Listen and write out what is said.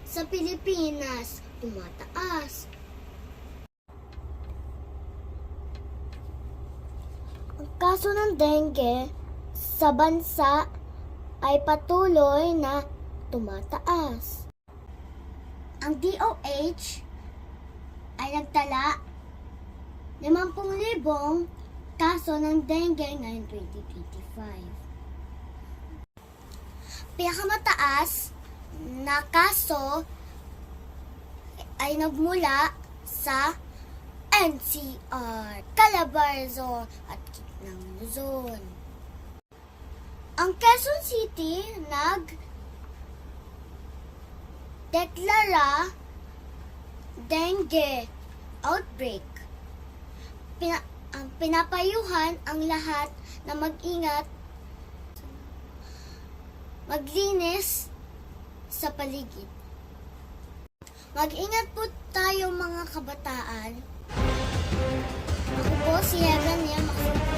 sa Pilipinas tumataas. Ang kaso ng dengue sa bansa ay patuloy na tumataas. Ang DOH ay nagtala 50,000 kaso ng dengue ngayong 2025. Pinakamataas na kaso ay nagmula sa NCR, Calabarzon at Kitnang Luzon. Ang Quezon City nag-deklara dengue outbreak. Pinapayuhan ang lahat na mag-ingat, maglinis sa paligid. Mag-ingat po tayo mga kabataan. Ako po si Heaven Nia Maxine.